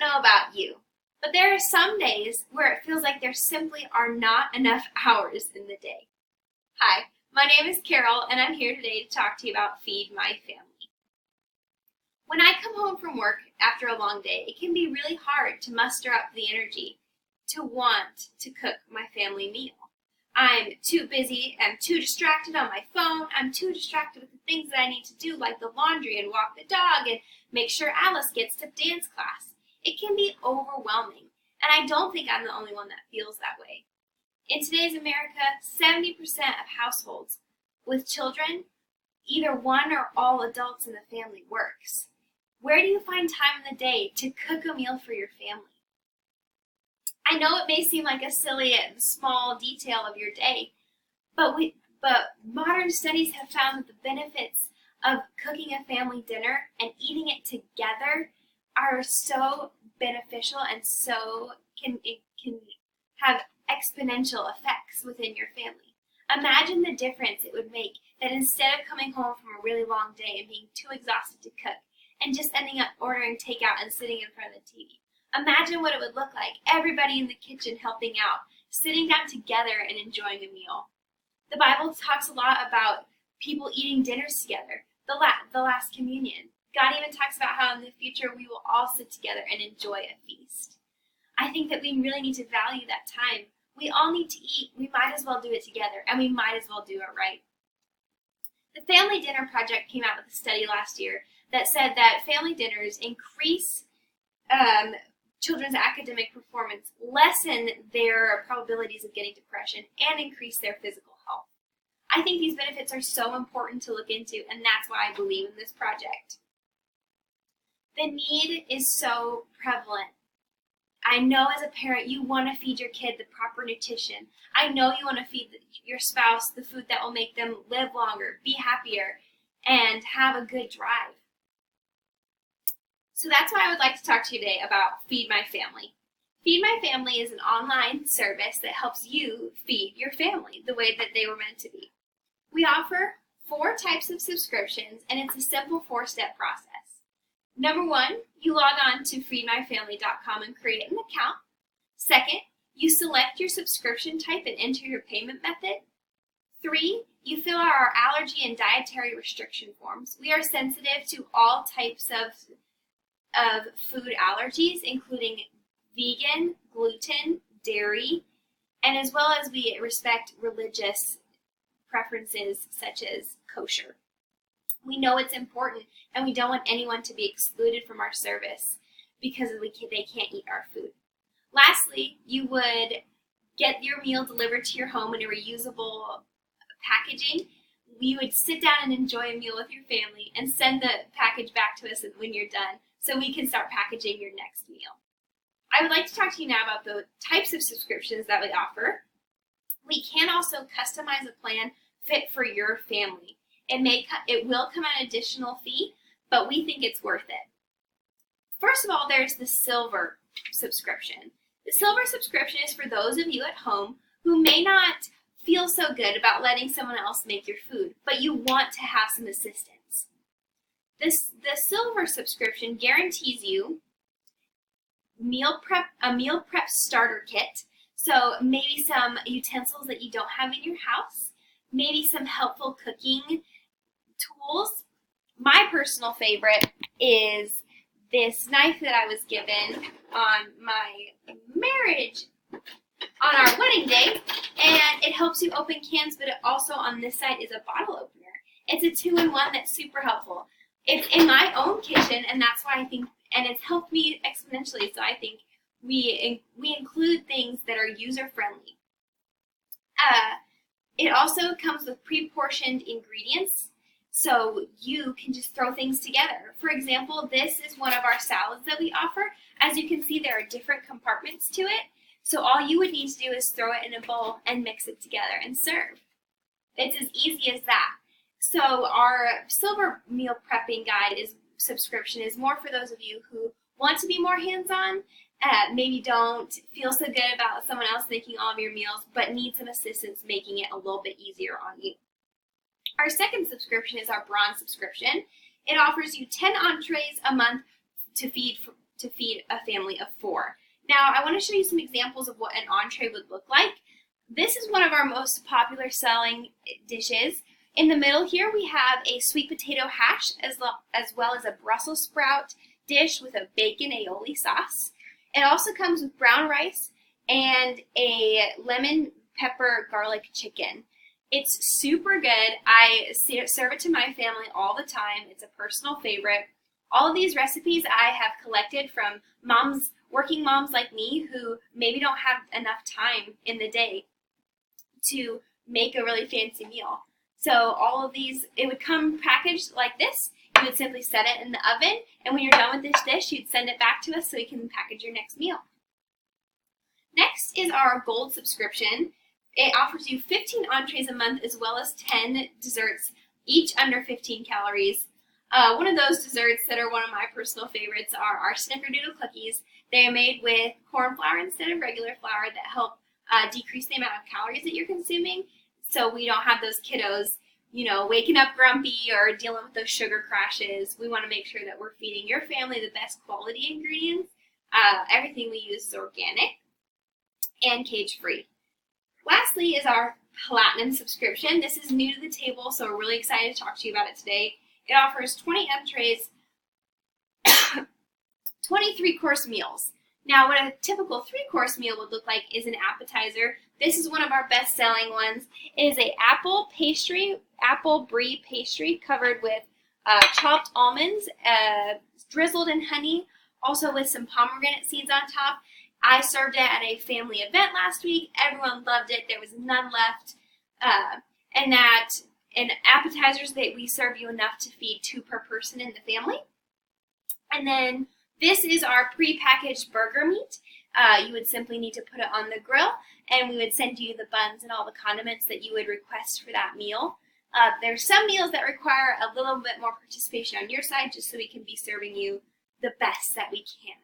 know about you, but there are some days where it feels like there simply are not enough hours in the day. Hi, my name is Carol, and I'm here today to talk to you about Feed My Family. When I come home from work after a long day, it can be really hard to muster up the energy to want to cook my family meal. I'm too busy, I'm too distracted on my phone, I'm too distracted with the things that I need to do, like the laundry and walk the dog and make sure Alice gets to dance class. It can be overwhelming, and I don't think I'm the only one that feels that way. In today's America, 70% of households with children, either one or all adults in the family works. Where do you find time in the day to cook a meal for your family? I know it may seem like a silly and small detail of your day, but modern studies have found that the benefits of cooking a family dinner and eating it together are so beneficial and it can have exponential effects within your family. Imagine the difference it would make that instead of coming home from a really long day and being too exhausted to cook and just ending up ordering takeout and sitting in front of the TV. Imagine what it would look like, everybody in the kitchen helping out, sitting down together and enjoying a meal. The Bible talks a lot about people eating dinners together, the last communion. God even talks about how in the future we will all sit together and enjoy a feast. I think that we really need to value that time. We all need to eat. We might as well do it together, and we might as well do it right. The Family Dinner Project came out with a study last year that said that family dinners increase children's academic performance, lessen their probabilities of getting depression, and increase their physical health. I think these benefits are so important to look into, and that's why I believe in this project. The need is so prevalent. I know as a parent you want to feed your kid the proper nutrition. I know you want to feed your spouse the food that will make them live longer, be happier, and have a good drive. So that's why I would like to talk to you today about Feed My Family. Feed My Family is an online service that helps you feed your family the way that they were meant to be. We offer 4 types of subscriptions, and it's a simple 4-step process. Number 1, you log on to feedmyfamily.com and create an account. Second, you select your subscription type and enter your payment method. 3, you fill out our allergy and dietary restriction forms. We are sensitive to all types of food allergies, including vegan, gluten, dairy, and as well as we respect religious preferences such as kosher. We know it's important, and we don't want anyone to be excluded from our service because they can't eat our food. Lastly, you would get your meal delivered to your home in a reusable packaging. You would sit down and enjoy a meal with your family and send the package back to us when you're done so we can start packaging your next meal. I would like to talk to you now about the types of subscriptions that we offer. We can also customize a plan fit for your family. It will come at an additional fee, but we think it's worth it. First of all, there's the Silver subscription. The Silver subscription is for those of you at home who may not feel so good about letting someone else make your food, but you want to have some assistance. The Silver subscription guarantees you a meal prep starter kit, so maybe some utensils that you don't have in your house, maybe some helpful cooking tools. My personal favorite is this knife that I was given on my marriage, on our wedding day, and it helps you open cans, but it also on this side is a bottle opener. It's a 2-in-1 that's super helpful. It's in my own kitchen, and that's why I think, and it's helped me exponentially, so I think we include things that are user-friendly. It also comes with pre-portioned ingredients, so you can just throw things together. For example, this is one of our salads that we offer. As you can see, there are different compartments to it, so all you would need to do is throw it in a bowl and mix it together and serve. It's as easy as that. So our Silver meal prepping guide subscription is more for those of you who want to be more hands-on, maybe don't feel so good about someone else making all of your meals, but need some assistance making it a little bit easier on you. Our second subscription is our Bronze subscription. It offers you 10 entrees a month to feed to feed a family of 4. Now, I want to show you some examples of what an entree would look like. This is one of our most popular selling dishes. In the middle here, we have a sweet potato hash as well as a Brussels sprout dish with a bacon aioli sauce. It also comes with brown rice and a lemon pepper garlic chicken. It's super good. I serve it to my family all the time. It's a personal favorite. All of these recipes I have collected from working moms like me who maybe don't have enough time in the day to make a really fancy meal. So all of these, it would come packaged like this. You would simply set it in the oven, and when you're done with this dish, you'd send it back to us so we can package your next meal. Next is our Gold subscription. It offers you 15 entrees a month as well as 10 desserts, each under 15 calories. One of those desserts that are one of my personal favorites are our Snickerdoodle cookies. They are made with corn flour instead of regular flour that help decrease the amount of calories that you're consuming, so we don't have those kiddos, waking up grumpy or dealing with those sugar crashes. We want to make sure that we're feeding your family the best quality ingredients. Everything we use is organic and cage-free. Lastly is our Platinum subscription. This is new to the table, so we're really excited to talk to you about it today. It offers 20 entrees, 20 3-course meals. Now, what a typical 3-course meal would look like is an appetizer. This is one of our best-selling ones. It is a apple brie pastry covered with chopped almonds, drizzled in honey, also with some pomegranate seeds on top. I served it at a family event last week. Everyone loved it. There was none left. And appetizers, that we serve you enough to feed 2 per person in the family. And then this is our pre-packaged burger meat. You would simply need to put it on the grill, and we would send you the buns and all the condiments that you would request for that meal. There's some meals that require a little bit more participation on your side, just so we can be serving you the best that we can.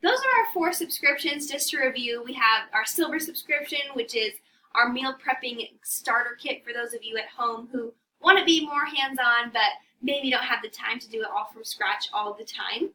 Those are our 4 subscriptions. Just to review, we have our Silver subscription, which is our meal prepping starter kit for those of you at home who want to be more hands-on but maybe don't have the time to do it all from scratch all the time.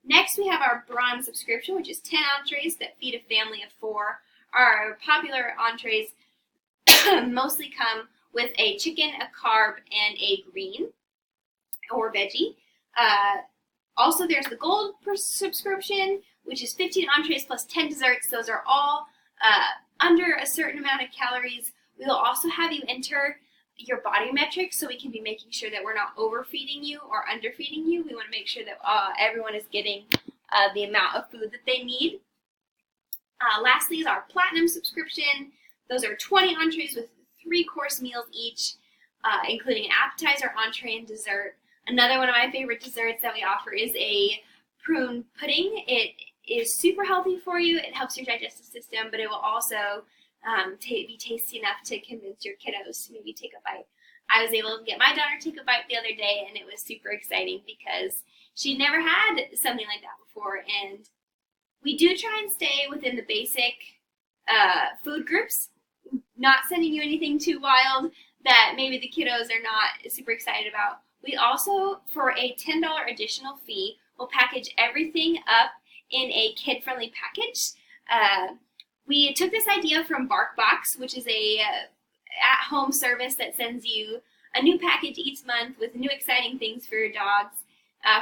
Next, we have our Bronze subscription, which is 10 entrees that feed a family of 4. Our popular entrees mostly come with a chicken, a carb, and a green or veggie. Also, there's the Gold subscription, which is 15 entrees plus 10 desserts. Those are all under a certain amount of calories. We will also have you enter your body metrics so we can be making sure that we're not overfeeding you or underfeeding you. We want to make sure that everyone is getting the amount of food that they need. Lastly is our Platinum subscription. Those are 20 entrees with 3-course meals each, including an appetizer, entree, and dessert. Another one of my favorite desserts that we offer is a prune pudding. It is super healthy for you. It helps your digestive system, but it will also be tasty enough to convince your kiddos to maybe take a bite. I was able to get my daughter to take a bite the other day, and it was super exciting because she'd never had something like that before. And we do try and stay within the basic food groups, not sending you anything too wild that maybe the kiddos are not super excited about. We also, for a $10 additional fee, will package everything up in a kid-friendly package. We took this idea from BarkBox, which is a at-home service that sends you a new package each month with new exciting things for your dogs,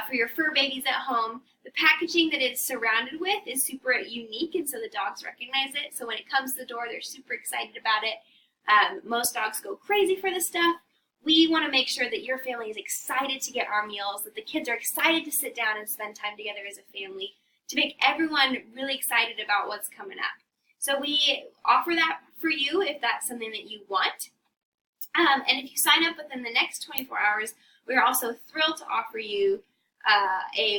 for your fur babies at home. The packaging that it's surrounded with is super unique, and so the dogs recognize it. So when it comes to the door, they're super excited about it. Most dogs go crazy for this stuff. We want to make sure that your family is excited to get our meals, that the kids are excited to sit down and spend time together as a family, to make everyone really excited about what's coming up. So we offer that for you if that's something that you want. And if you sign up within the next 24 hours, we're also thrilled to offer you a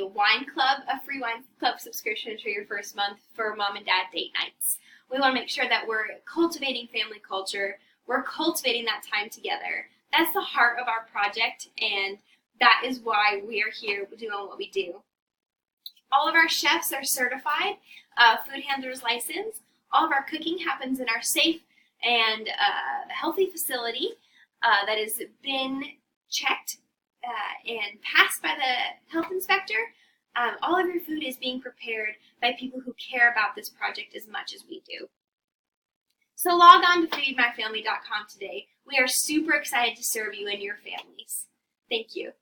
free wine club subscription for your first month for mom and dad date nights. We want to make sure that we're cultivating family culture. We're cultivating that time together. That's the heart of our project, and that is why we are here doing what we do. All of our chefs are certified, food handlers licensed. All of our cooking happens in our safe and healthy facility that has been checked and passed by the health inspector. All of your food is being prepared by people who care about this project as much as we do. So log on to feedmyfamily.com today. We are super excited to serve you and your families. Thank you.